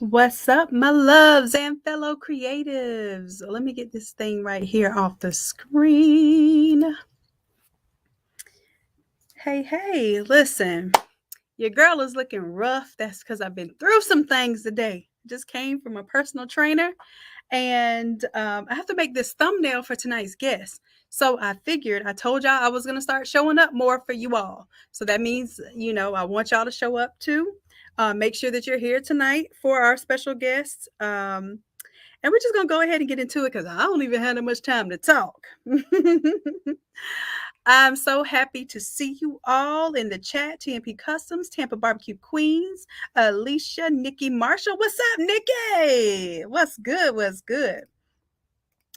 What's up, my loves and fellow creatives? Let me get this thing right here off the screen. Hey, listen, your girl is looking rough. That's because I've been through some things today. Just came from a personal trainer, and I have to make this thumbnail for tonight's guest. So I told y'all I was going to start showing up more for you all. So that means, I want y'all to show up too. Make sure that you're here tonight for our special guest. And we're just going to go ahead and get into it because I don't even have that much time to talk. I'm so happy to see you all in the chat. TMP Customs, Tampa Barbecue Queens, Alicia, Nikki Marshall. What's up, Nikki? What's good? What's good?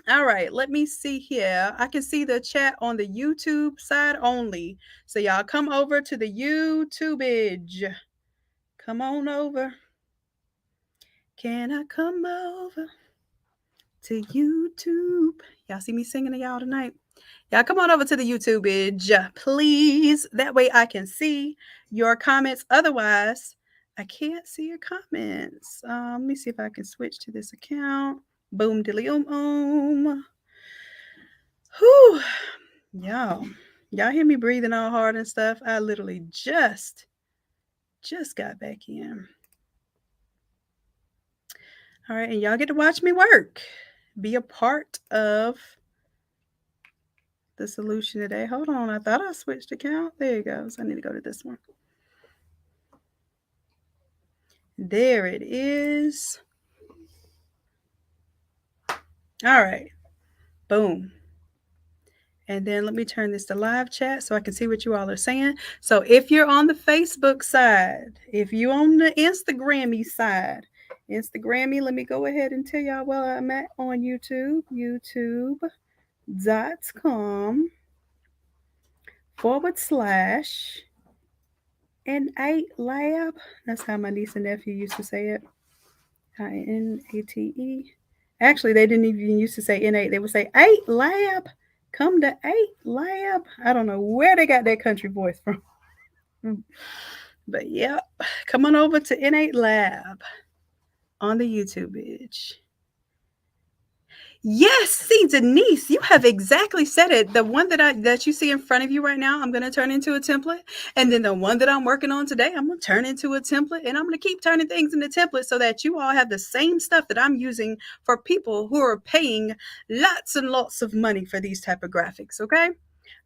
All right, let me see here. I can see the chat on the YouTube side only. So y'all come over to the YouTubeage. Come on over. Can I come over to YouTube? Y'all see me singing to y'all tonight? Y'all come on over to the YouTubeage, please. That way I can see your comments. Otherwise, I can't see your comments. Let me see if I can switch to this account. Boom, dilly, Whew. Y'all hear me breathing all hard and stuff? I literally just got back in. All right, and y'all get to watch me work. Be a part of the solution today. Hold on, I thought I switched account. There you go. So I need to go to this one. There it is. All right. Boom. And then let me turn this to live chat so I can see what you all are saying. So if you're on the Facebook side, if you're on the Instagrammy side, let me go ahead and tell y'all where I'm at on YouTube. YouTube.com/N8 Lab. That's how my niece and nephew used to say it. INATE. Actually, they didn't even used to say N8. They would say 8 Lab. Come to 8 Lab. I don't know where they got that country voice from. But yep, come on over to N8 Lab on the YouTube page. Yes, see, Denise, you have exactly said it. The one that you see in front of you right now, I'm going to turn into a template, and then the one that I'm working on today, I'm going to turn into a template, and I'm going to keep turning things into templates so that you all have the same stuff that I'm using for people who are paying lots and lots of money for these type of graphics. Okay,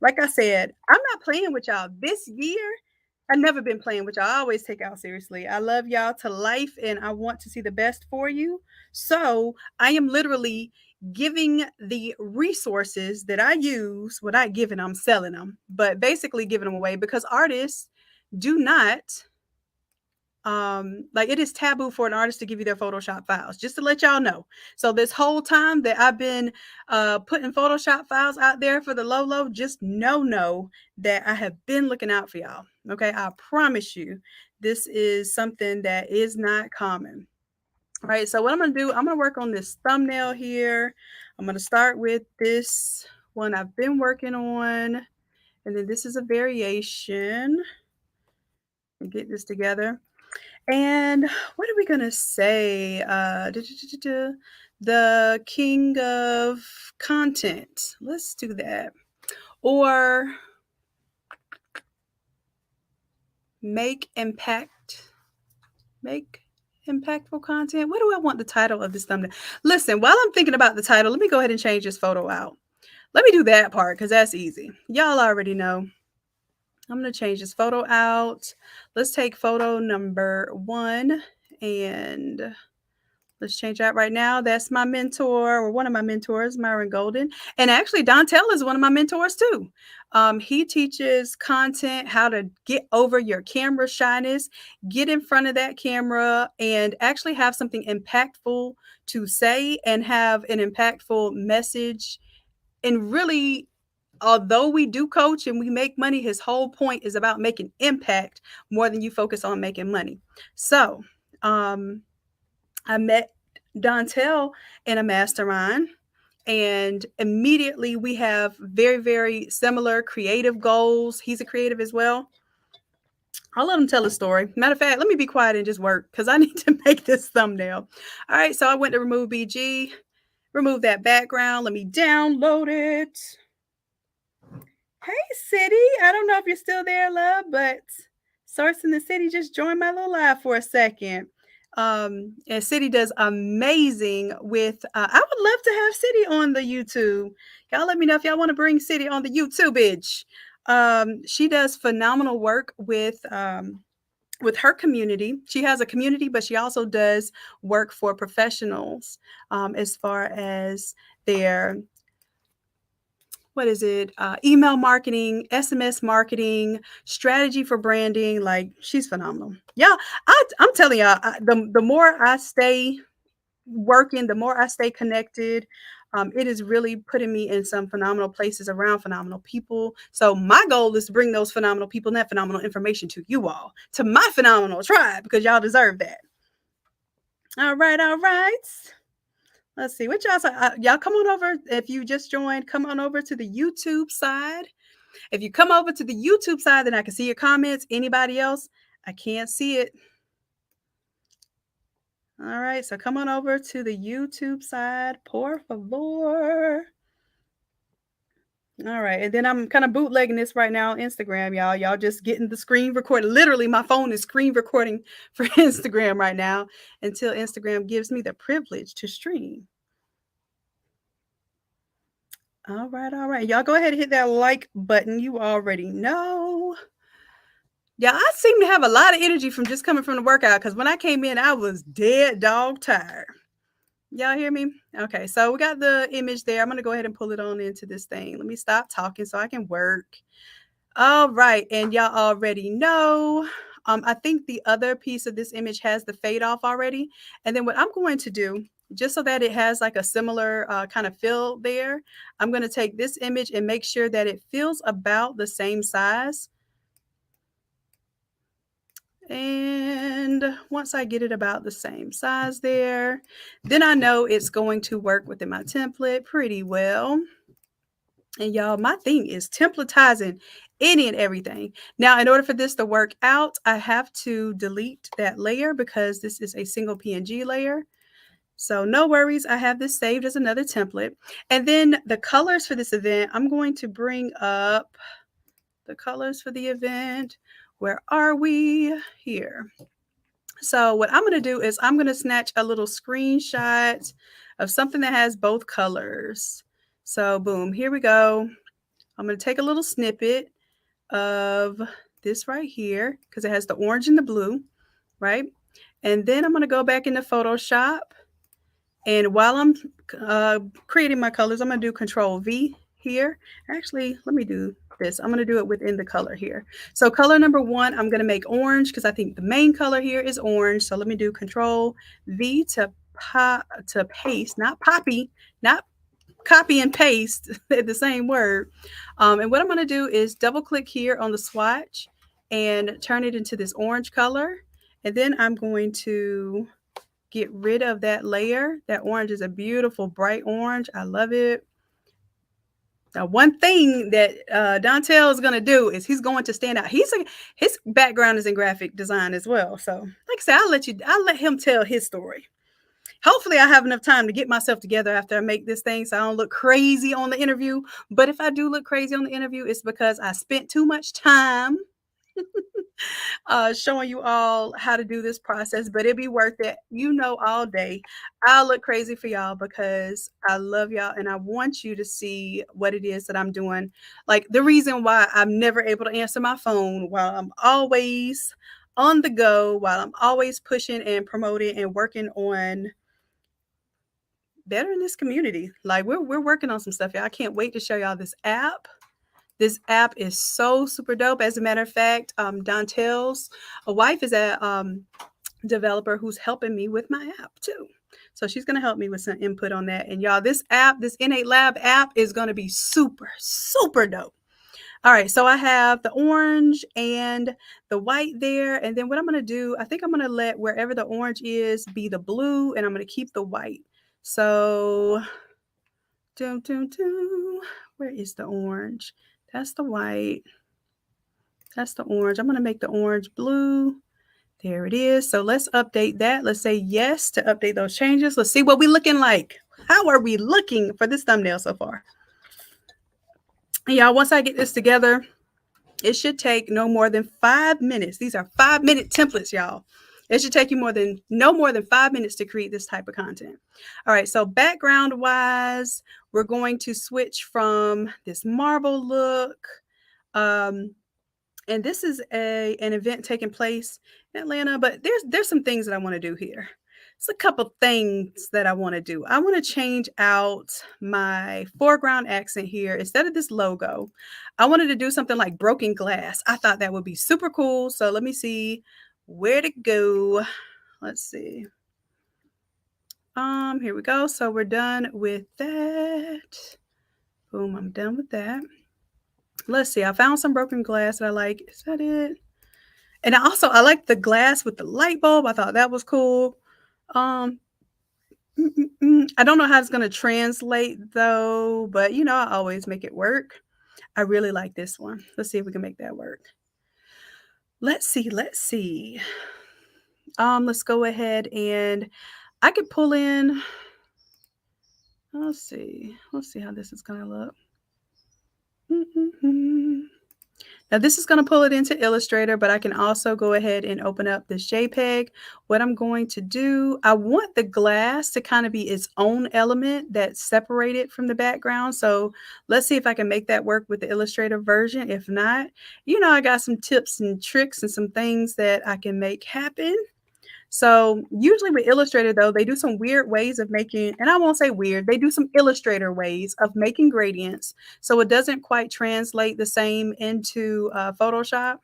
like I said, I'm not playing with y'all this year. I've never been playing with y'all. I always take y'all seriously. I love y'all to life, and I want to see the best for you. So I am literally giving the resources that I use. Well, not giving, I'm selling them, but basically giving them away because artists do not like, it is taboo for an artist to give you their Photoshop files, just to let y'all know. So this whole time that I've been putting Photoshop files out there for the low, just know that I have been looking out for y'all. Okay, I promise you, this is something that is not common. All right, so what I'm gonna do, I'm gonna work on this thumbnail here. I'm gonna start with this one I've been working on, and then this is a variation. Get this together. And what are we gonna say? The king of content. Let's do that. Or make impactful content. What do I want the title of this thumbnail? Listen, while I'm thinking about the title, let me go ahead and change this photo out. Let me do that part because that's easy. Y'all already know. I'm going to change this photo out. Let's take photo number 1 and let's change that right now. That's my mentor, or one of my mentors, Myron Golden. And actually, Dontel is one of my mentors too. He teaches content, how to get over your camera shyness, get in front of that camera, and actually have something impactful to say and have an impactful message. And really, although we do coach and we make money, his whole point is about making impact more than you focus on making money. So, I met Dontel in a mastermind, and immediately we have very, very similar creative goals. He's a creative as well. I'll let him tell a story. Matter of fact, let me be quiet and just work because I need to make this thumbnail. All right, so I went to remove BG, remove that background. Let me download it. Hey, City. I don't know if you're still there, love, but Source in the City just joined my little live for a second. And City does amazing with, I would love to have City on the YouTube. Y'all let me know if y'all want to bring City on the YouTube, bitch. She does phenomenal work with her community. She has a community, but she also does work for professionals as far as their email marketing, SMS marketing, strategy for branding. Like, she's phenomenal. Yeah, I'm telling y'all, the more I stay working, the more I stay connected. It is really putting me in some phenomenal places around phenomenal people. So my goal is to bring those phenomenal people and that phenomenal information to you all, to my phenomenal tribe, because y'all deserve that. All right, all right. Let's see what y'all come on over. If you just joined, come on over to the YouTube side. If you come over to the YouTube side, then I can see your comments. Anybody else? I can't see it. All right, so come on over to the YouTube side, por favor. All right, and then I'm kind of bootlegging this right now on Instagram, y'all. Y'all just getting the screen recorded. Literally, my phone is screen recording for Instagram right now until Instagram gives me the privilege to stream. All right, all right. Y'all go ahead and hit that like button. You already know. Yeah, I seem to have a lot of energy from just coming from the workout because when I came in, I was dead dog tired. Y'all hear me? Okay, so we got the image there. I'm going to go ahead and pull it on into this thing. Let me stop talking so I can work. All right, and y'all already know. I think the other piece of this image has the fade off already. And then what I'm going to do, just so that it has like a similar kind of feel there, I'm going to take this image and make sure that it feels about the same size. And once I get it about the same size there, then I know it's going to work within my template pretty well. And y'all, my thing is templatizing any and everything. Now, in order for this to work out, I have to delete that layer because this is a single PNG layer. So no worries, I have this saved as another template. And then the colors for this event, I'm going to bring up the colors for the event. Where are we? Here. So what I'm going to do is I'm going to snatch a little screenshot of something that has both colors. So boom, here we go. I'm going to take a little snippet of this right here because it has the orange and the blue, right? And then I'm going to go back into Photoshop. And while I'm creating my colors, I'm going to do Control V here. Actually, let me do this. I'm going to do it within the color here. So color number 1, I'm going to make orange because I think the main color here is orange. So let me do Control V to paste, not poppy, not copy and paste the same word. And what I'm going to do is double click here on the swatch and turn it into this orange color. And then I'm going to get rid of that layer. That orange is a beautiful bright orange. I love it. Now, one thing that Dontel is going to do is he's going to stand out. His background is in graphic design as well. So, like I said, I'll let him tell his story. Hopefully, I have enough time to get myself together after I make this thing so I don't look crazy on the interview. But if I do look crazy on the interview, it's because I spent too much time showing you all how to do this process, but it'd be worth it. All day. I'll look crazy for y'all because I love y'all and I want you to see what it is that I'm doing. Like the reason why I'm never able to answer my phone while I'm always on the go, while I'm always pushing and promoting and working on bettering this community. Like we're working on some stuff, y'all. I can't wait to show y'all this app. This app is so super dope. As a matter of fact, Dontel's wife is a developer who's helping me with my app too. So she's going to help me with some input on that. And y'all, this app, this Innate Lab app is going to be super, super dope. All right, so I have the orange and the white there. And then what I'm going to do, I think I'm going to let wherever the orange is be the blue, and I'm going to keep the white. So, where is the orange? That's the white. That's the orange. I'm going to make the orange blue. There it is. So let's update that. Let's say yes to update those changes. Let's see what we're looking like. How are we looking for this thumbnail so far? And y'all, once I get this together, it should take no more than 5 minutes. These are 5-minute templates, y'all. It should take you no more than 5 minutes to create this type of content. All right, so background wise, we're going to switch from this marble look. And this is an event taking place in Atlanta, but there's some things that I want to do here. It's a couple things that I want to do. I want to change out my foreground accent here. Instead of this logo, I wanted to do something like broken glass. I thought that would be super cool. So let me see where to go. Let's see. Here we go. So we're done with that. Boom, I'm done with that. Let's see. I found some broken glass that I like. Is that it? And I like the glass with the light bulb. I thought that was cool. I don't know how it's going to translate though, but I always make it work. I really like this one. Let's see if we can make that work. Let's see. Let's go ahead and I could pull in. Let's see how this is going to look. Now this is going to pull it into Illustrator, but I can also go ahead and open up this JPEG. What I'm going to do, I want the glass to kind of be its own element that's separated from the background. So let's see if I can make that work with the Illustrator version. If not, I got some tips and tricks and some things that I can make happen. So usually with Illustrator, though, they do some weird ways of making, and I won't say weird, they do some Illustrator ways of making gradients. So it doesn't quite translate the same into Photoshop.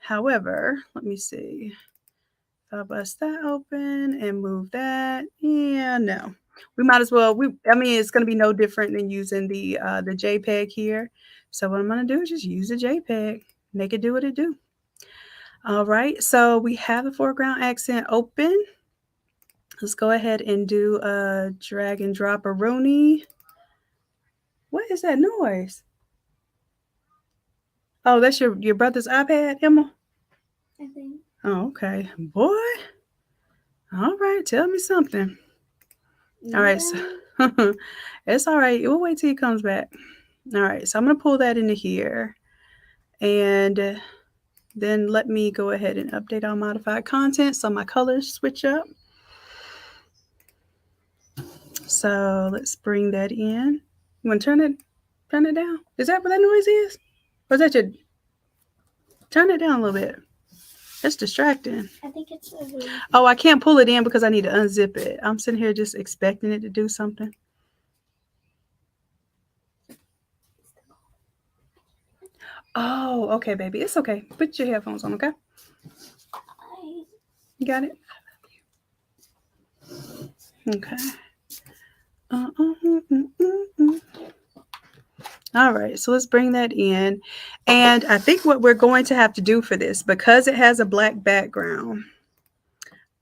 However, let me see. If I bust that open and move that. Yeah, no. We might as well, it's going to be no different than using the JPEG here. So what I'm going to do is just use the JPEG, make it do what it do. All right, so we have the foreground accent open. Let's go ahead and do a drag and drop a Rooney. What is that noise? Oh, that's your brother's iPad, Emma? I think. Oh, okay. Boy. All right, tell me something. Yeah. All right, so it's all right. We'll wait till he comes back. All right, so I'm going to pull that into here. And then let me go ahead and update all modified content so my colors switch up. So let's bring that in. You want to turn it down? Is that what that noise is? Or is that your... Turn it down a little bit. It's distracting. I think it's over. Oh, I can't pull it in because I need to unzip it. I'm sitting here just expecting it to do something. Oh, okay, baby. It's okay. Put your headphones on, okay? You got it? Okay. All right, so let's bring that in. And I think what we're going to have to do for this, because it has a black background,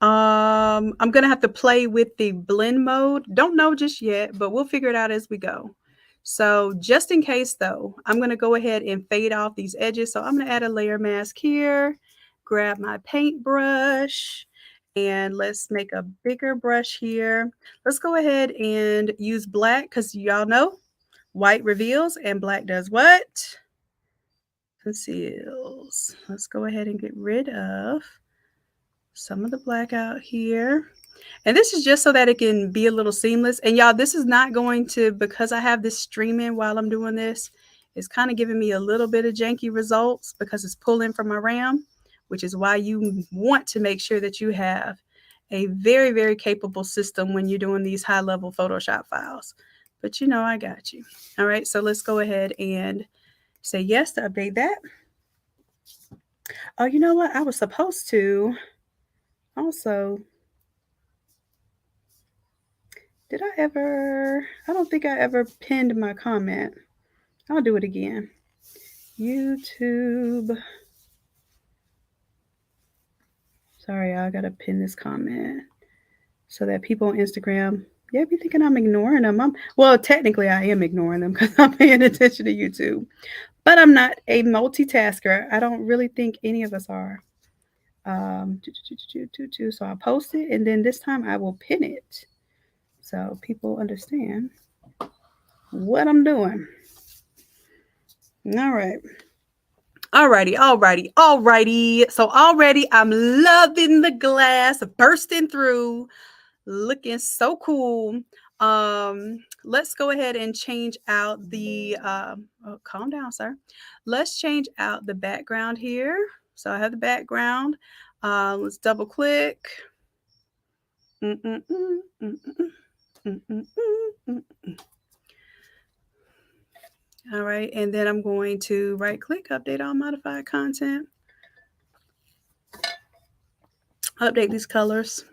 I'm going to have to play with the blend mode. Don't know just yet, but we'll figure it out as we go. So just in case though, I'm going to go ahead and fade off these edges. So I'm going to add a layer mask here, grab my paintbrush, and let's make a bigger brush here. Let's go ahead and use black because y'all know white reveals and black does what? Conceals. Let's go ahead and get rid of some of the black out here. And this is just so that it can be a little seamless. And y'all, this is not going to, because I have this streaming while I'm doing this, it's kind of giving me a little bit of janky results because it's pulling from my RAM, which is why you want to make sure that you have a very, very capable system when you're doing these high-level Photoshop files. But I got you. All right, so let's go ahead and say yes to update that. Oh, you know what? I was supposed to also... I don't think I ever pinned my comment. I'll do it again. YouTube. Sorry, I gotta pin this comment so that people on Instagram, be thinking I'm ignoring them. Well, technically I am ignoring them because I'm paying attention to YouTube. but I'm not a multitasker. I don't really think any of us are. So I'll post it, and then this time I will pin it so people understand what I'm doing. All right. Alrighty. So already I'm loving the glass bursting through, looking so cool. Let's go ahead and change out the oh, calm down, sir. Let's change out the background here. So I have the background. Let's double click. All right, and then I'm going to right click, update all modified content, update these colors.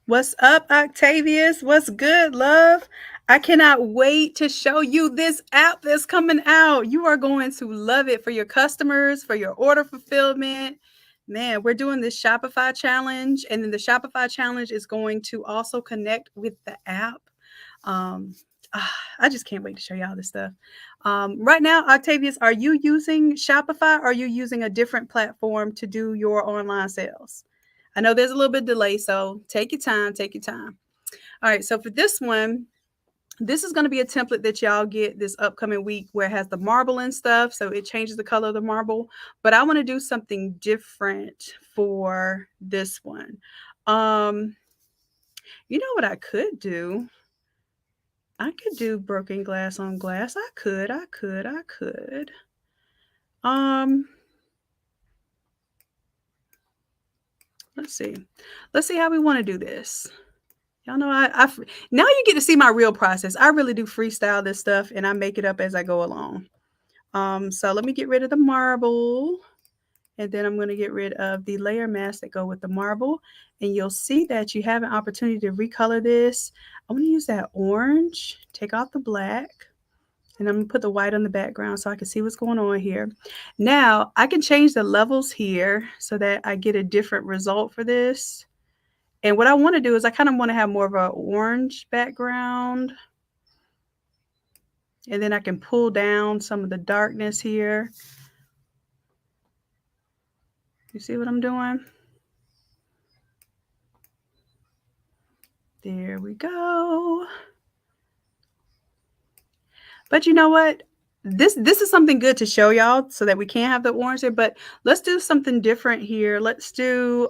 What's up, Octavius? What's good, love? I cannot wait to show you this app that's coming out. You are going to love it for your customers, for your order fulfillment. Man, we're doing this Shopify challenge, and then the Shopify challenge is going to also connect with the app. Um, I just can't wait to show y'all this stuff. Right now, Octavius, are you using Shopify or are you using a different platform to do your online sales? I know there's a little bit of delay, so take your time. All right, so for this one, this is going to be a template that y'all get this upcoming week where it has the marble and stuff, so it changes the color of the marble. But I want to do something different for this one. You know what I could do? I could do broken glass on glass. I could. Let's see how we want to do this. Y'all know now you get to see my real process. I really do freestyle this stuff and I make it up as I go along. So let me get rid of the marble, and then I'm going to get rid of the layer masks that go with the marble, and you'll see that you have an opportunity to recolor this. I'm going to use that orange, take off the black, and I'm going to put the white on the background so I can see what's going on here. Now I can change the levels here so that I get a different result for this. And what I want to do is I kind of want to have more of an orange background. And then I can pull down some of the darkness here. You see what I'm doing? There we go. But you know what? This is something good to show y'all so that we can have the orange there. But let's do something different here. Let's do,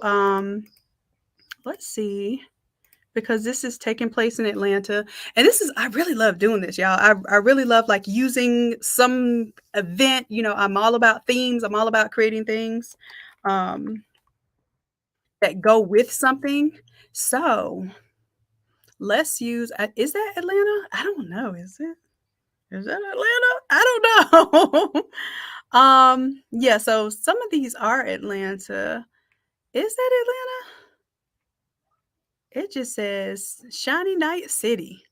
let's see. Because this is taking place in Atlanta. And I really love doing this, y'all. I really love like using some event. You know, I'm all about themes. I'm all about creating things that go with something. So let's use, is that Atlanta? I don't know. Is it? Is that Atlanta? I don't know. Yeah, so some of these are Atlanta. Is that Atlanta? It just says Shiny Night City.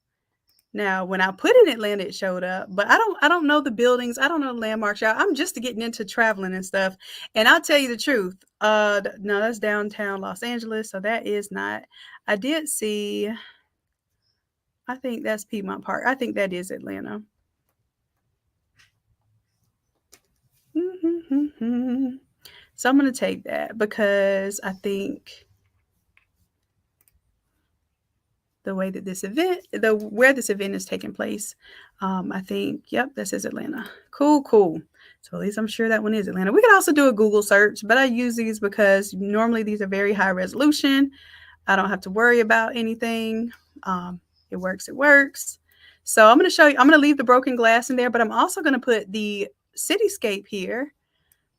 Now, when I put in Atlanta, it showed up, but I don't know the buildings. I don't know the landmarks, y'all. I'm just getting into traveling and stuff. And I'll tell you the truth. No, that's downtown Los Angeles, so that is not. I did see, I think that's Piedmont Park. I think that is Atlanta. So I'm going to take that because I think the way that this event, where this event is taking place, I think, yep, this is Atlanta. Cool. So at least I'm sure that one is Atlanta. We could also do a Google search, but I use these because normally these are very high resolution. I don't have to worry about anything. It works. So I'm going to show you, I'm going to leave the broken glass in there, but I'm also going to put the cityscape here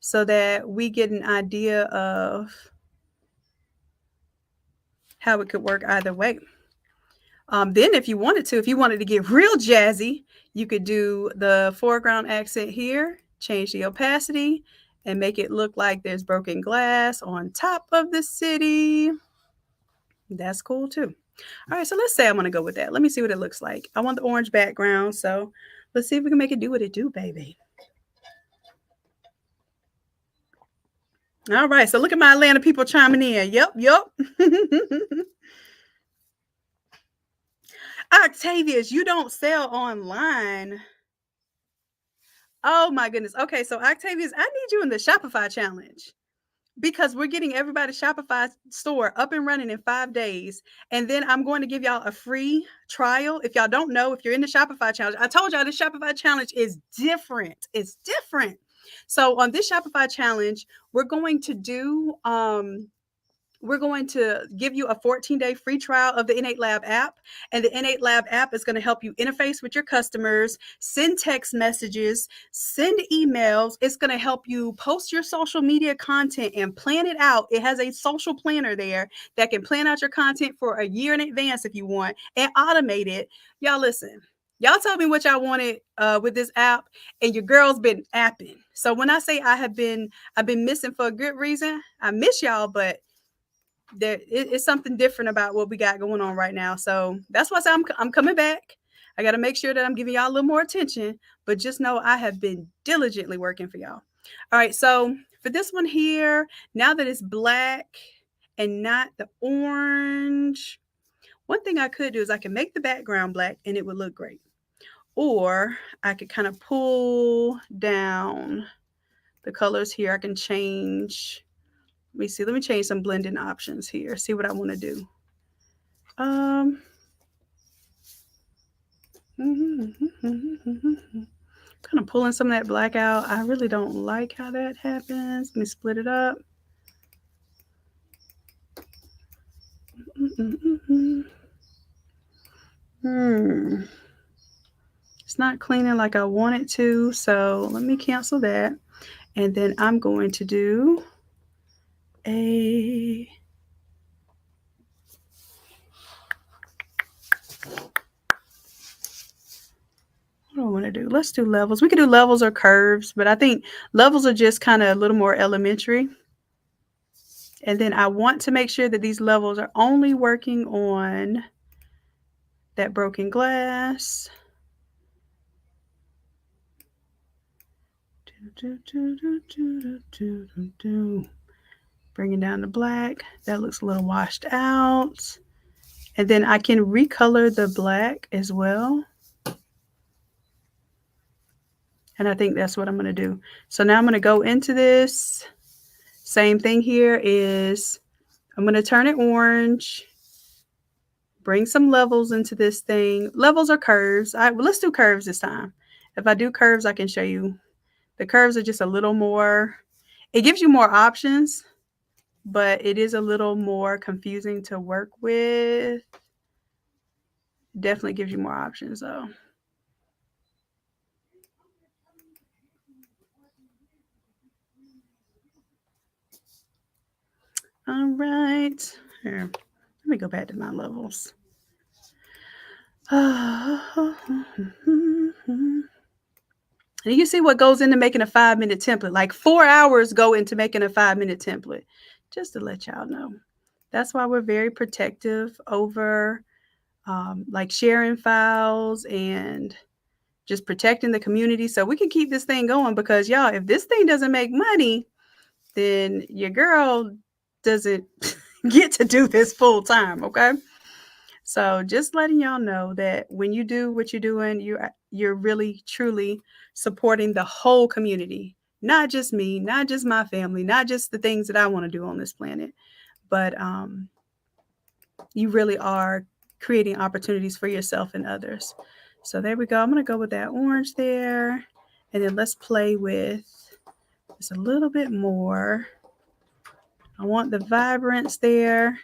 so that we get an idea of how it could work either way. Then if you wanted to get real jazzy, you could do the foreground accent here, change the opacity, and make it look like there's broken glass on top of the city. That's cool too. All right, so let's say I'm going to go with that. Let me see what it looks like. I want the orange background, so let's see if we can make it do what it do, baby. All right, so look at my Atlanta people chiming in. Yep. Octavius, you don't sell online. Oh my goodness. Okay, so Octavius, I need you in the Shopify challenge because we're getting everybody's Shopify store up and running in 5 days. And then I'm going to give y'all a free trial. If y'all don't know, if you're in the Shopify challenge, I told y'all the Shopify challenge is different. It's different. So on this Shopify challenge, we're going to do we're going to give you a 14-day free trial of the Innate Lab app. And the Innate Lab app is going to help you interface with your customers, send text messages, send emails. It's going to help you post your social media content and plan it out. It has a social planner there that can plan out your content for a year in advance if you want and automate it. Y'all listen. Y'all told me what y'all wanted with this app, and your girl's been apping. So when I say I've been missing for a good reason. I miss y'all, but it's something different about what we got going on right now. So that's why I'm coming back. I got to make sure that I'm giving y'all a little more attention, but just know I have been diligently working for y'all. All right. So for this one here, now that it's black and not the orange, one thing I could do is I can make the background black and it would look great. Or I could kind of pull down the colors here. I can change. Let me see. Let me change some blending options here. See what I want to do. Kind of pulling some of that black out. I really don't like how that happens. Let me split it up. It's not cleaning like I want it to, so let me cancel that. And then I'm going to do a what do I want to do? Let's do levels. We could do levels or curves, but I think levels are just kind of a little more elementary. And then I want to make sure that these levels are only working on that broken glass. Bringing down the black. That looks a little washed out. And then I can recolor the black as well. And I think that's what I'm going to do. So now I'm going to go into this. Same thing here is I'm going to turn it orange. Bring some levels into this thing. Levels or curves. Let's do curves this time. If I do curves, I can show you. The curves are just a little more, it gives you more options, but it is a little more confusing to work with. Definitely gives you more options though. All right. Here, let me go back to my levels. And you can see what goes into making a 5-minute template. Like 4 hours go into making a 5-minute template, just to let y'all know. That's why we're very protective over like sharing files and just protecting the community so we can keep this thing going. Because y'all, if this thing doesn't make money, then your girl doesn't get to do this full time. Okay. So just letting y'all know that when you do what you're doing, you're really truly supporting the whole community, not just me, not just my family, not just the things that I want to do on this planet, but you really are creating opportunities for yourself and others. So there we go. I'm going to go with that orange there. And then let's play with just a little bit more. I want the vibrance there.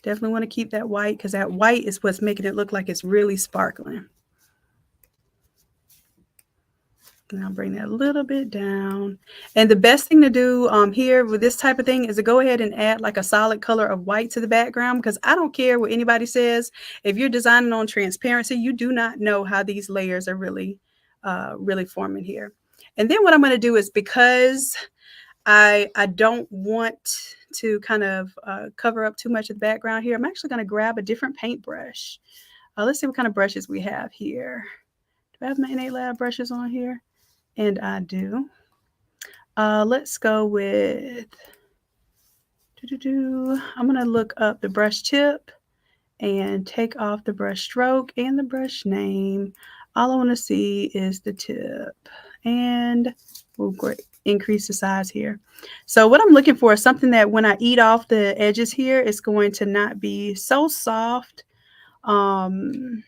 Definitely want to keep that white because that white is what's making it look like it's really sparkling. And I'll bring that a little bit down. And the best thing to do here with this type of thing is to go ahead and add like a solid color of white to the background, because I don't care what anybody says. If you're designing on transparency, you do not know how these layers are really forming here. And then what I'm going to do is, because I don't want to kind of cover up too much of the background here, I'm actually going to grab a different paintbrush. Let's see what kind of brushes we have here. Do I have my Innate Lab brushes on here? And I do. Let's go with, I'm going to look up the brush tip and take off the brush stroke and the brush name. All I want to see is the tip, and we'll increase the size here. So what I'm looking for is something that when I eat off the edges here, it's going to not be so soft. Let's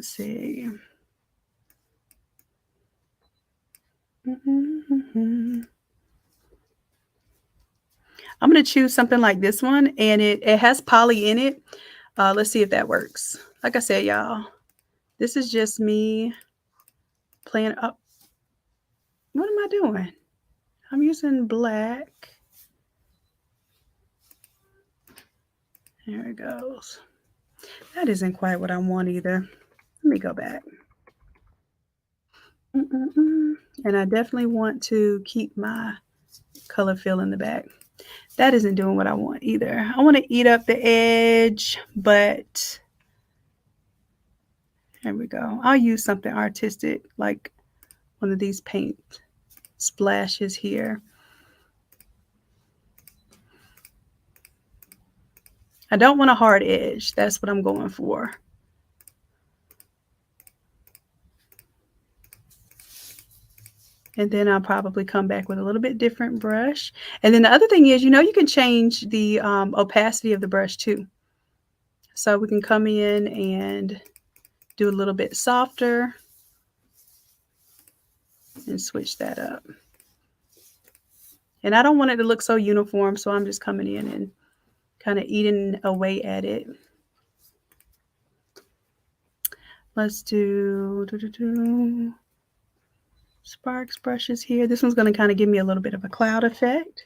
see. I'm going to choose something like this one, and it has poly in it. Let's see if that works. Like I said, y'all, this is just me playing up. What am I doing? I'm using black. There it goes. That isn't quite what I want either. Let me go back. And I definitely want to keep my color fill in the back. That isn't doing what I want either. I want to eat up the edge, but there we go. I'll use something artistic like one of these paint splashes here. I don't want a hard edge. That's what I'm going for. And then I'll probably come back with a little bit different brush. And then the other thing is, you can change the opacity of the brush too. So we can come in and do a little bit softer and switch that up. And I don't want it to look so uniform, so I'm just coming in and kind of eating away at it. Let's do sparks brushes here. This one's going to kind of give me a little bit of a cloud effect.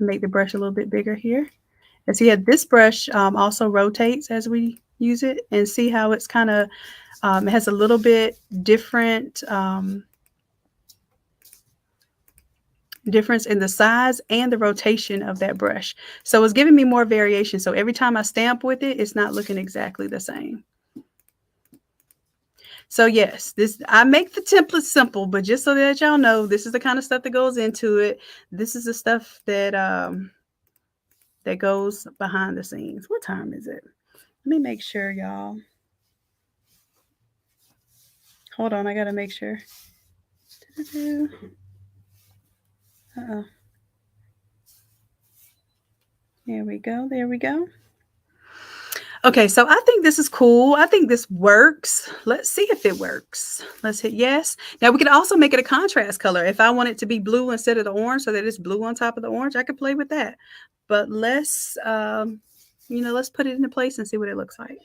Make the brush a little bit bigger here. And see, this brush also rotates as we use it, and see how it's kind of, it has a little bit different difference in the size and the rotation of that brush. So it's giving me more variation. So every time I stamp with it, it's not looking exactly the same. So yes, I make the template simple, but just so that y'all know, this is the kind of stuff that goes into it. This is the stuff that that goes behind the scenes. What time is it? Let me make sure, y'all. Hold on, I gotta make sure. Uh-oh. There we go. There we go. Okay, so I think this is cool. I think this works. Let's see if it works. Let's hit yes. Now we can also make it a contrast color. If I want it to be blue instead of the orange, so that it's blue on top of the orange, I could play with that. But let's, let's put it into place and see what it looks like.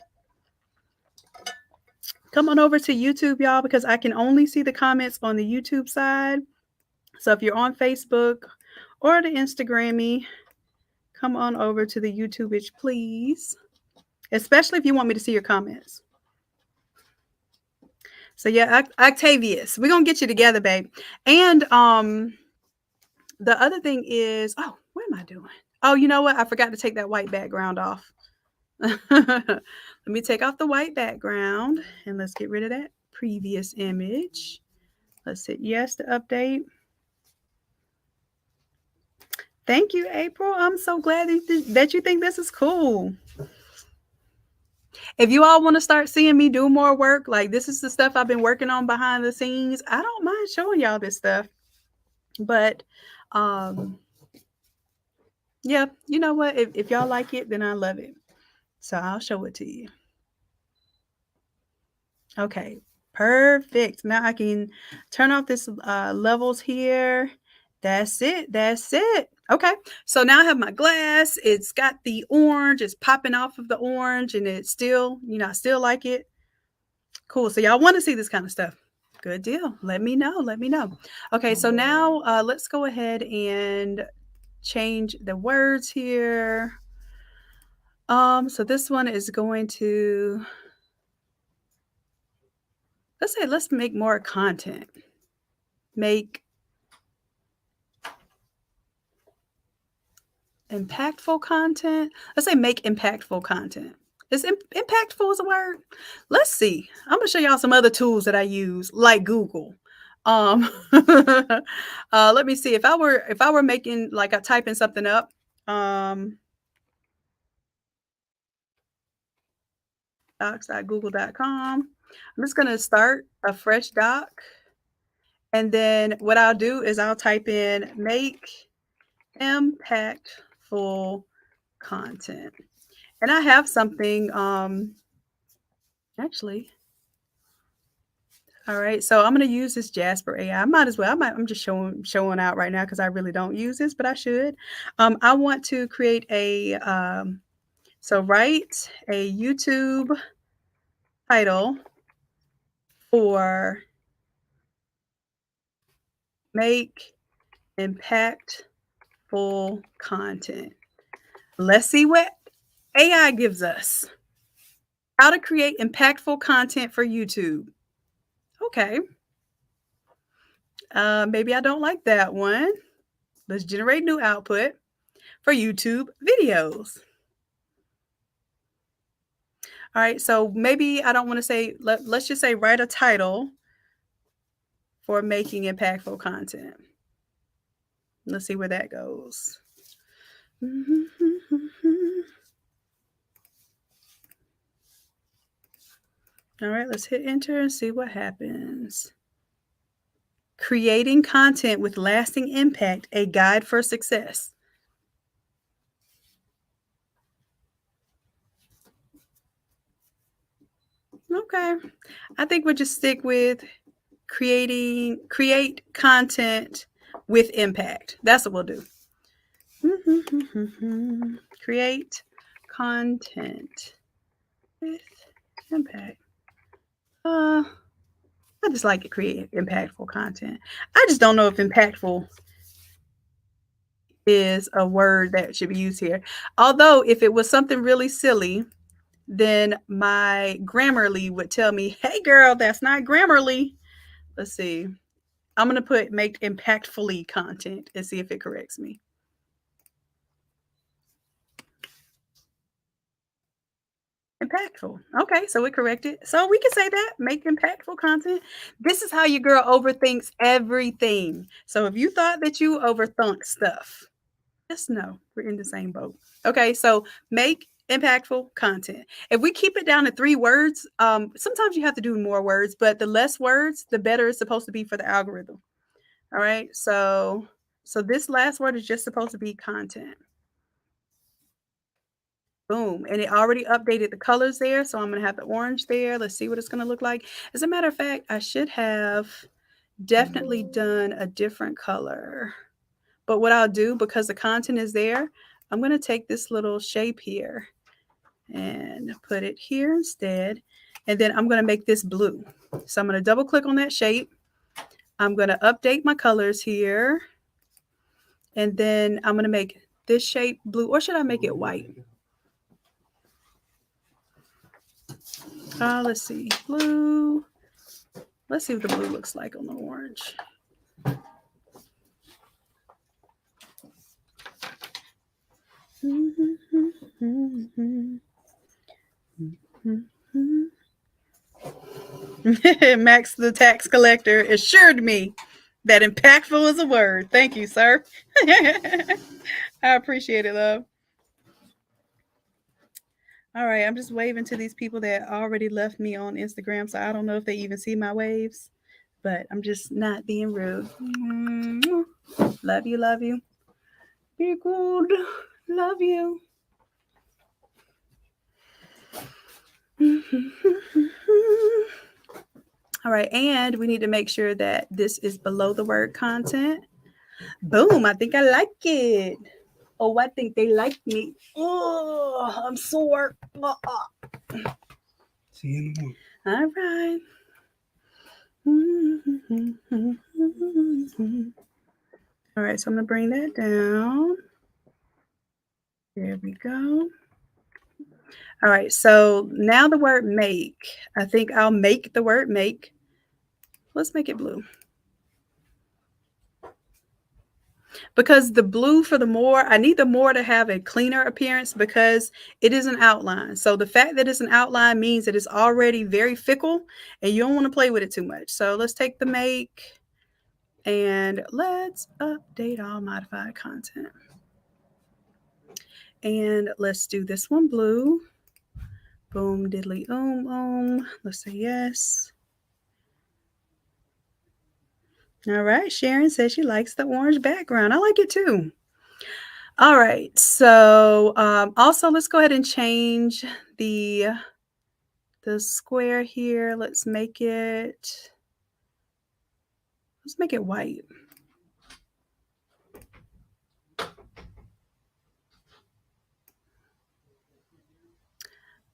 Come on over to YouTube, y'all, because I can only see the comments on the YouTube side. So if you're on Facebook or the Instagrammy, come on over to the YouTube-ish, please. Especially if you want me to see your comments. So yeah, Octavius, we're gonna get you together, babe. And the other thing is, oh, what am I doing? Oh, you know what? I forgot to take that white background off. Let me take off the white background and let's get rid of that previous image. Let's hit yes to update. Thank you, April. I'm so glad that you think this is cool. If you all want to start seeing me do more work, like this is the stuff I've been working on behind the scenes, I don't mind showing y'all this stuff. But yeah, you know what? If y'all like it, then I love it. So I'll show it to you. Okay, perfect. Now I can turn off this levels here. That's it. That's it. Okay, so now I have my glass. It's got the orange. It's popping off of the orange, and it's still, I still like it. Cool. So y'all want to see this kind of stuff? Good deal. Let me know. Let me know. Okay, so now let's go ahead and change the words here. So this one is going to, let's make more content. Make impactful content. Let's say make impactful content. Is impactful is a word? Let's see. I'm gonna show y'all some other tools that I use, like Google. Let me see. If I were making, like, typing something up, docs.google.com. I'm just going to start a fresh doc. And then what I'll do is I'll type in make impactful content. And I have something, actually. All right, so I'm going to use this Jasper AI. I might as well. I'm just showing out right now because I really don't use this, but I should. I want to create a, so write a YouTube title for make impactful content. Let's see what AI gives us. How to create impactful content for YouTube. Okay. Maybe I don't like that one. Let's generate new output for YouTube videos. All right, so maybe I don't want to say, let's just say write a title for making impactful content. Let's see where that goes. All right, let's hit enter and see what happens. Creating content with lasting impact, a guide for success. Okay, I think we'll just stick with create content with impact. That's what we'll do. Create content with impact. I just like to create impactful content. I just don't know if impactful is a word that should be used here. Although if it was something really silly, then my Grammarly would tell me, hey girl, that's not Grammarly. Let's see. I'm going to put make impactfully content and see if it corrects me. Impactful. Okay, so it corrected. So we can say that, make impactful content. This is how your girl overthinks everything. So if you thought that you overthunk stuff, just know we're in the same boat. Okay, so make impactful content. If we keep it down to 3 words, sometimes you have to do more words, but the less words, the better it's supposed to be for the algorithm. All right, so this last word is just supposed to be content. Boom, and it already updated the colors there, so I'm going to have the orange there. Let's see what it's going to look like. As a matter of fact, I should have definitely done a different color. But what I'll do, because the content is there, I'm going to take this little shape here and put it here instead. And then I'm going to make this blue. So I'm going to double click on that shape. I'm going to update my colors here. And then I'm going to make this shape blue, or should I make it white? Let's see, blue. Let's see what the blue looks like on the orange. Max the tax collector assured me that impactful is a word. Thank you, sir. I appreciate it, love. All right, I'm just waving to these people that already left me on Instagram, so I don't know if they even see my waves, but I'm just not being rude. Love you, love you. Be good. Love you. All right, and we need to make sure that this is below the word content. Boom, I think I like it. Oh, I think they like me. Oh, I'm sore. See you in the morning. All right. All right, so I'm going to bring that down. There we go. All right, so now the word make. I think I'll make the word make. Let's make it blue. Because the blue for the more, I need the more to have a cleaner appearance because it is an outline. So the fact that it's an outline means that it's already very fickle and you don't want to play with it too much. So let's take the make and let's update all modified content. And let's do this one blue. Boom, diddly, Let's say yes. All right, Sharon says she likes the orange background. I like it too. All right, so also let's go ahead and change the square here. Let's make it white.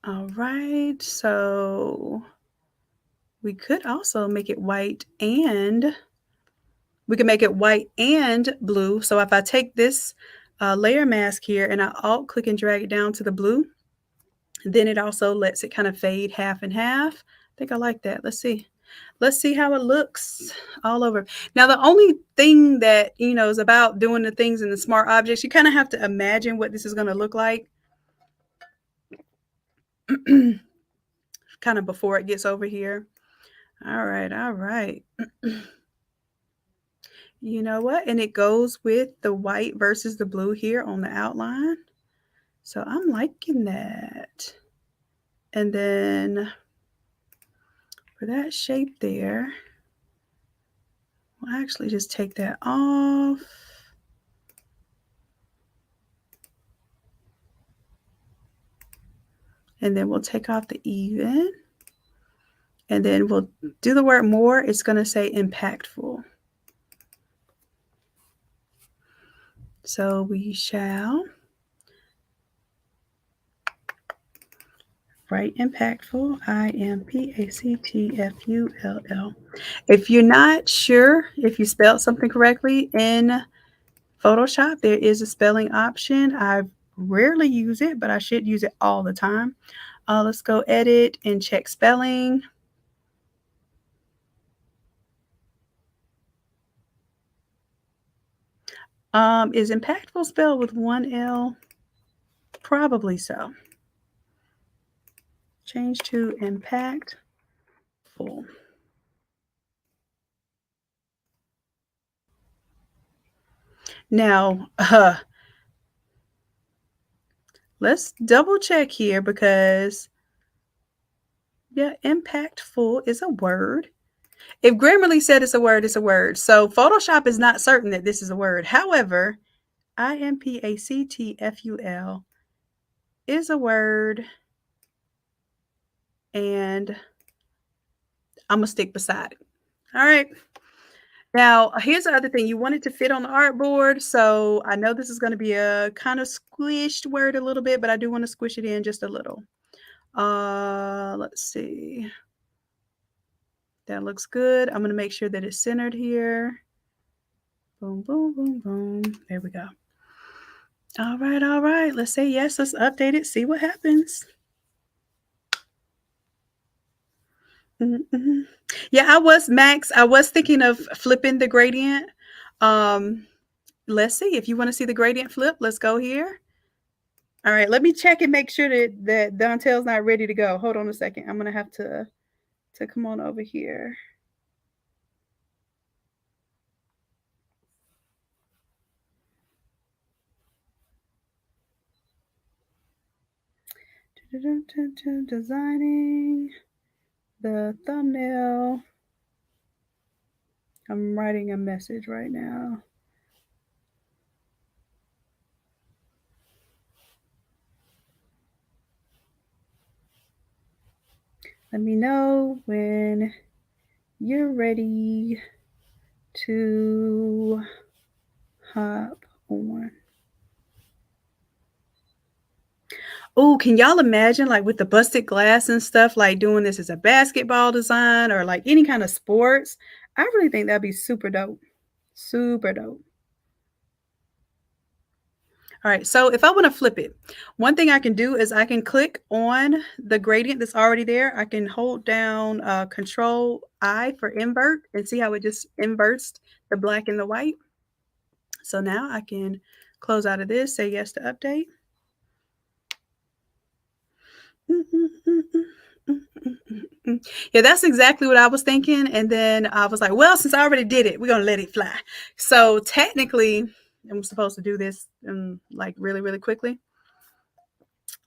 All right, so we could also make it white and we can make it white and blue. So if I take this layer mask here and I alt click and drag it down to the blue, then it also lets it kind of fade half and half. I think I like that. Let's see. Let's see how it looks all over. Now, the only thing that, is about doing the things in the smart objects, you kind of have to imagine what this is going to look like kind of before it gets over here. All right, all right. You know what? And it goes with the white versus the blue here on the outline. So I'm liking that. And then for that shape there, we'll actually just take that off. And then we'll take off the even. And then we'll do the word more. It's going to say impactful. So we shall write impactful, impactfull. If you're not sure if you spelled something correctly in Photoshop, there is a spelling option. I rarely use it, but I should use it all the time. Let's go edit and check spelling. Is impactful spelled with one L? Probably so. Change to impactful. Now, let's double check here because, yeah, impactful is a word. If Grammarly said it's a word, it's a word. So Photoshop is not certain that this is a word. However, impactful is a word, and I'm going to stick beside it. All right. Now, here's the other thing. You want it to fit on the artboard. So I know this is going to be a kind of squished word a little bit, but I do want to squish it in just a little. Let's see. That looks good. I'm going to make sure that it's centered here. Boom, boom, boom, boom. There we go. All right, all right. Let's say yes. Let's update it. See what happens. Mm-hmm. Yeah, I was thinking of flipping the gradient. Let's see. If you want to see the gradient flip, let's go here. All right, let me check and make sure that Dontel's not ready to go. Hold on a second. I'm going to have to come on over here. Designing the thumbnail. I'm writing a message right now. Let me know when you're ready to hop on. Oh, can y'all imagine, like, with the busted glass and stuff, like doing this as a basketball design or like any kind of sports? I really think that'd be super dope. Super dope. All right, so if I want to flip it, one thing I can do is I can click on the gradient that's already there. I can hold down Control I for invert and see how it just inverts the black and the white. So now I can close out of this, say yes to update. Yeah, that's exactly what I was thinking. And then I was like, well, since I already did it, we're going to let it fly. So technically, I'm supposed to do this like really, really quickly.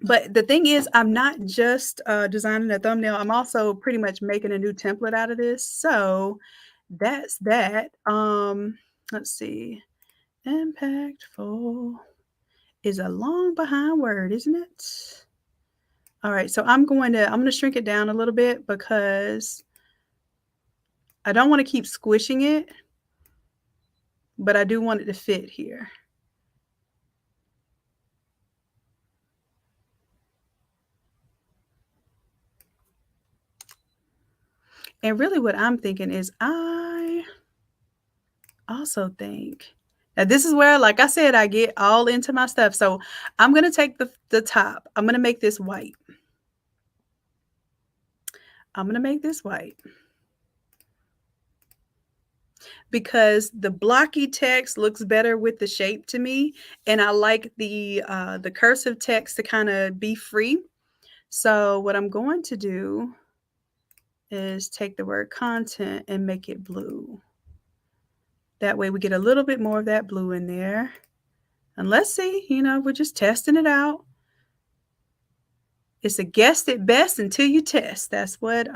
But the thing is, I'm not just designing a thumbnail. I'm also pretty much making a new template out of this. So that's that. Let's see. Impactful is a long behind word, isn't it? All right, so I'm going to shrink it down a little bit because I don't want to keep squishing it, but I do want it to fit here. And really what I'm thinking is I also think now this is where, like I said, I get all into my stuff. So I'm going to take the top. I'm going to make this white. I'm going to make this white. Because the blocky text looks better with the shape to me, and I like the cursive text to kind of be free. So what I'm going to do is take the word content and make it blue. That way we get a little bit more of that blue in there. And let's see, we're just testing it out. It's a guess at best until you test. That's what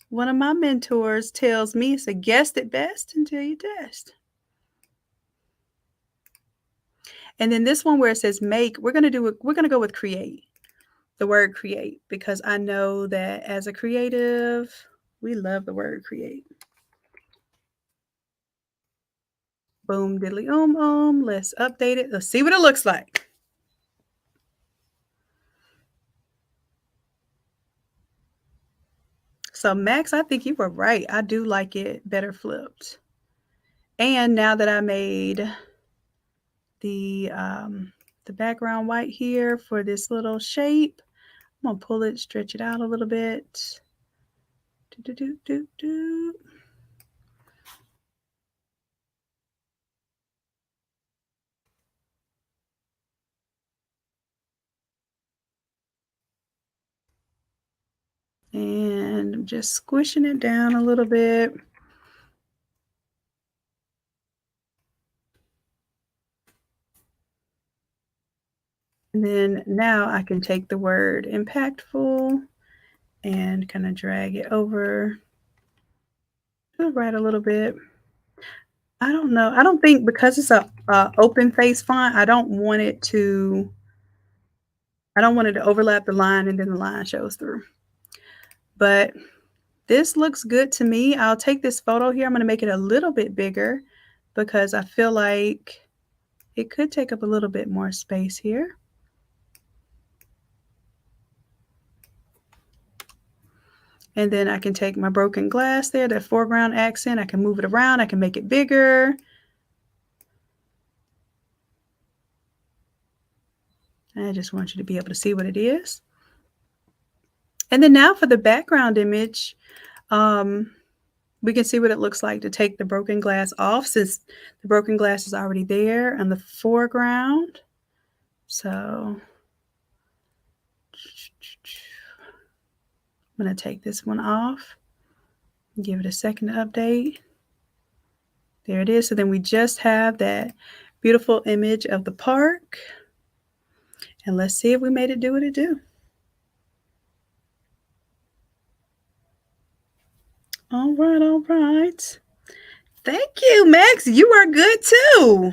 one of my mentors tells me. It's a guess at best until you test. And then this one where it says make, we're going to go with create. The word create, because I know that as a creative, we love the word create. Boom, diddly, let's update it. Let's see what it looks like. So Max, I think you were right. I do like it better flipped. And now that I made the background white here for this little shape, I'm gonna pull it, stretch it out a little bit. And I'm just squishing it down a little bit. And then now I can take the word impactful and kind of drag it over to the right a little bit. I don't know. I don't think, because it's a open face font, I don't want it to overlap the line and then the line shows through. But this looks good to me. I'll take this photo here. I'm going to make it a little bit bigger because I feel like it could take up a little bit more space here. And then I can take my broken glass there, that foreground accent. I can move it around. I can make it bigger. I just want you to be able to see what it is. And then now for the background image, we can see what it looks like to take the broken glass off, since the broken glass is already there in the foreground. So I'm going to take this one off, give it a second to update. There it is. So then we just have that beautiful image of the park. And let's see if we made it do what it do. All right, all right. Thank you, Max. You are good too.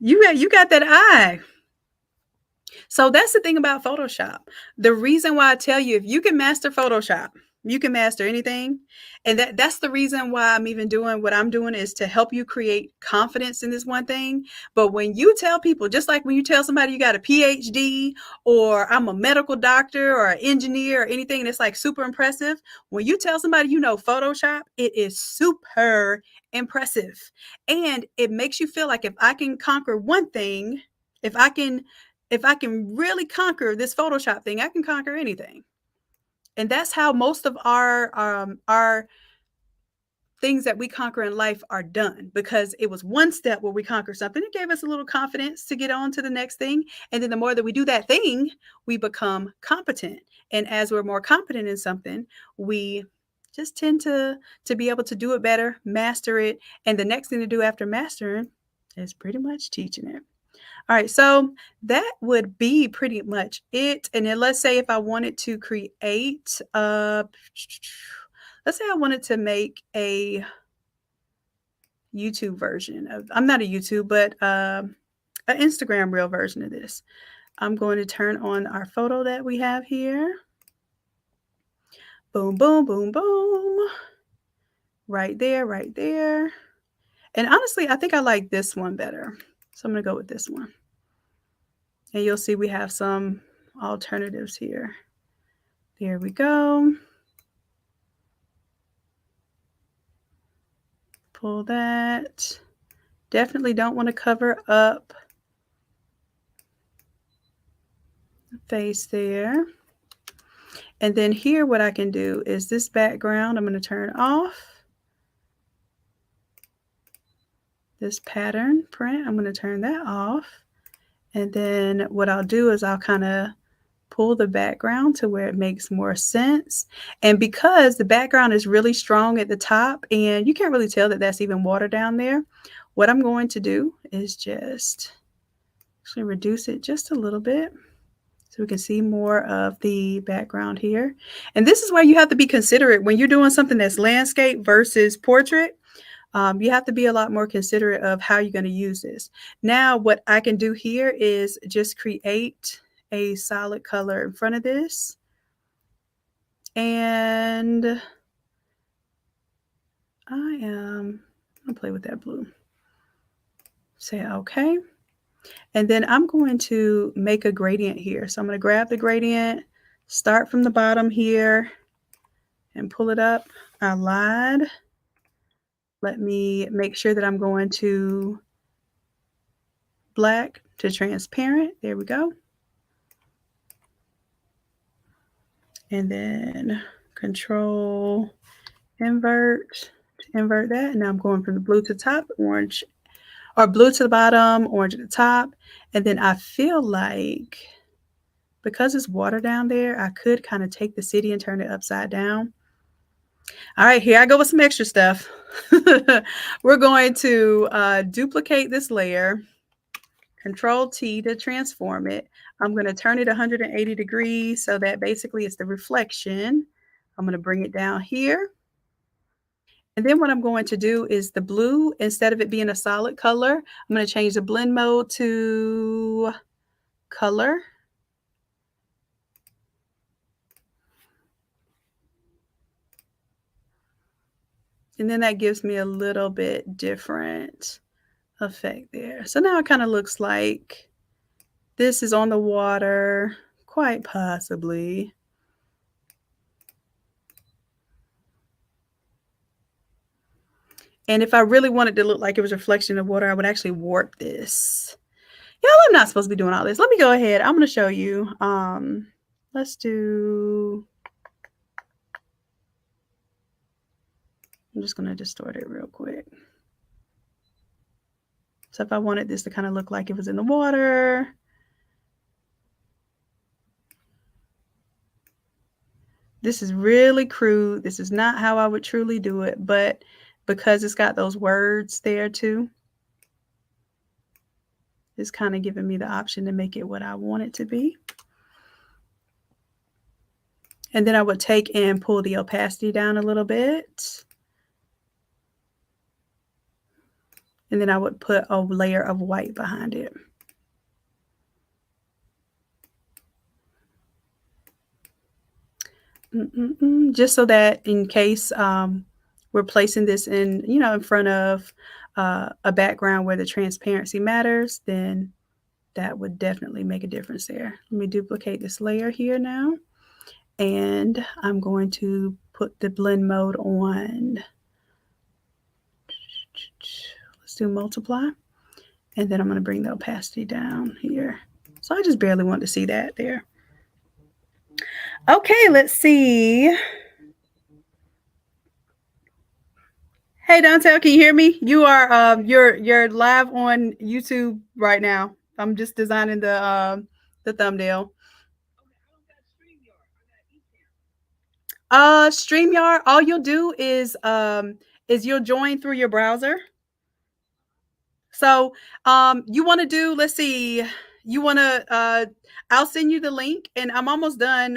You got that eye. So that's the thing about Photoshop. The reason why I tell you, if you can master Photoshop, you can master anything. And that's the reason why I'm even doing what I'm doing, is to help you create confidence in this one thing. But when you tell people, just like when you tell somebody you got a PhD or I'm a medical doctor or an engineer or anything, and it's like super impressive. When you tell somebody you know Photoshop, it is super impressive. And it makes you feel like, if I can conquer one thing, if I can really conquer this Photoshop thing, I can conquer anything. And that's how most of our things that we conquer in life are done, because it was one step where we conquered something. It gave us a little confidence to get on to the next thing. And then the more that we do that thing, we become competent. And as we're more competent in something, we just tend to be able to do it better, master it. And the next thing to do after mastering is pretty much teaching it. All right, so that would be pretty much it. And then let's say if I wanted to create, let's say I wanted to make a YouTube version of, I'm not a YouTube, but an Instagram reel version of this. I'm going to turn on our photo that we have here. Boom, boom, boom, boom. Right there, right there. And honestly, I think I like this one better. So I'm going to go with this one. And you'll see we have some alternatives here. There we go. Pull that. Definitely don't want to cover up the face there. And then here what I can do is this background I'm going to turn off. This pattern print, I'm going to turn that off. And then what I'll do is I'll kind of pull the background to where it makes more sense. And because the background is really strong at the top and you can't really tell that that's even water down there, what I'm going to do is just actually reduce it just a little bit so we can see more of the background here. And this is where you have to be considerate when you're doing something that's landscape versus portrait. You have to be a lot more considerate of how you're going to use this. Now, what I can do here is just create a solid color in front of this. And I'm going to play with that blue. Say okay. And then I'm going to make a gradient here. So I'm going to grab the gradient, start from the bottom here, and pull it up. I lied. Let me make sure that I'm going to black to transparent. There we go. And then control invert to invert that. And now I'm going from the blue to the top, orange, or blue to the bottom, orange at the top. And then I feel like because it's water down there, I could kind of take the city and turn it upside down. All right, here I go with some extra stuff. We're going to duplicate this layer, Control T to transform it. I'm going to turn it 180 degrees so that basically it's the reflection. I'm going to bring it down here. And then what I'm going to do is the blue, instead of it being a solid color, I'm going to change the blend mode to color. And then that gives me a little bit different effect there. So now it kind of looks like this is on the water, quite possibly. And if I really wanted to look like it was a reflection of water, I would actually warp this. Y'all, I'm not supposed to be doing all this. Let me go ahead. I'm going to show you. Let's do, I'm just going to distort it real quick. So if I wanted this to kind of look like it was in the water, this is really crude. This is not how I would truly do it, but because it's got those words there too, it's kind of giving me the option to make it what I want it to be. And then I would take and pull the opacity down a little bit. And then I would put a layer of white behind it. Just so that in case we're placing this in, in front of a background where the transparency matters, then that would definitely make a difference there. Let me duplicate this layer here now. And I'm going to put the blend mode on. Let's do multiply. And then I'm going to bring the opacity down here. So I just barely want to see that there. Okay, let's see. Hey Dante, can you hear me? You are you're live on YouTube right now. I'm just designing the thumbnail. StreamYard, all you'll do is you'll join through your browser. So you want to do, let's see, you want to, I'll send you the link and I'm almost done.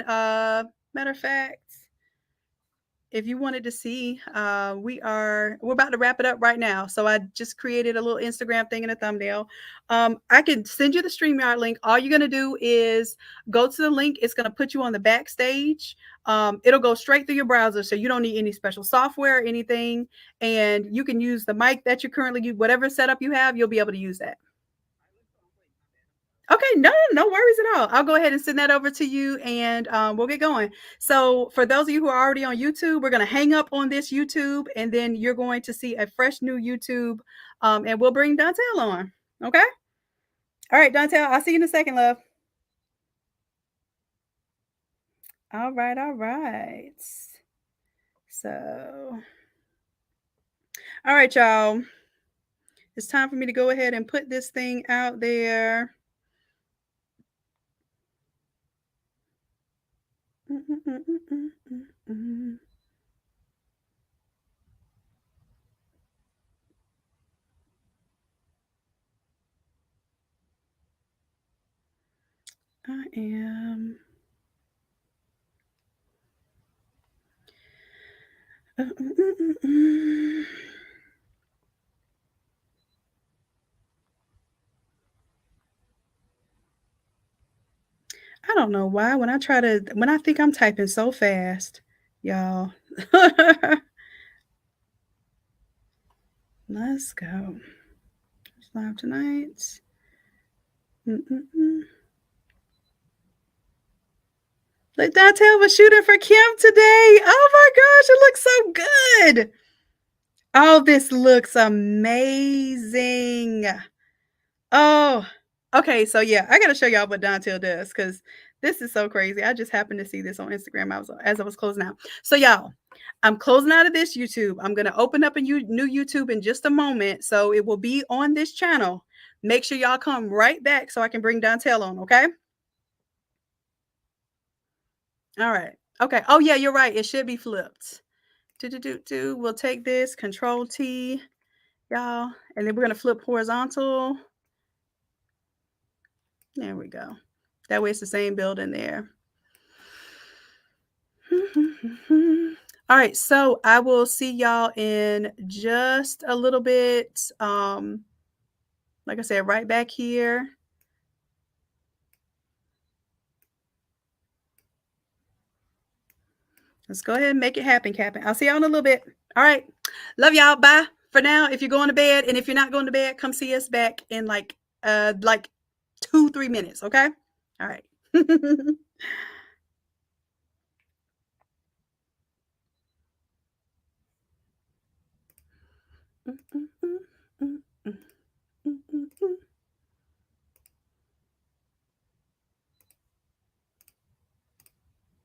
Matter of fact, if you wanted to see, we're about to wrap it up right now. So I just created a little Instagram thing in a thumbnail. I can send you the StreamYard link. All you're gonna do is go to the link. It's gonna put you on the backstage. It'll go straight through your browser, so you don't need any special software or anything. And you can use the mic that you currently use, whatever setup you have, you'll be able to use that. Okay, no worries at all. I'll go ahead and send that over to you, and we'll get going. So, for those of you who are already on YouTube, we're going to hang up on this YouTube, and then you're going to see a fresh new YouTube, and we'll bring Dontel on. Okay. All right, Dontel. I'll see you in a second, love. All right, all right. So, all right, y'all. It's time for me to go ahead and put this thing out there. I am. I don't know why when I think I'm typing so fast, y'all. Let's go. It's live tonight. Mm-mm-mm. Like Dontel was shooting for Kim today. Oh my gosh, it looks so good. Oh, this looks amazing. Oh, okay. So yeah, I gotta show y'all what Dontel does because this is so crazy. I just happened to see this on Instagram. As I was closing out. So y'all, I'm closing out of this YouTube. I'm gonna open up a new YouTube in just a moment. So it will be on this channel. Make sure y'all come right back so I can bring Dontel on. Okay. All right. Okay. Oh yeah, you're right. It should be flipped. Do. We'll take this Control T, y'all, and then we're gonna flip horizontal. There we go. That way it's the same building there. All right, so I will see y'all in just a little bit. Like I said, right back here. Let's go ahead and make it happen, Captain. I'll see y'all in a little bit. All right. Love y'all. Bye for now. If you're going to bed, and if you're not going to bed, come see us back in like 2-3 minutes, okay? All right.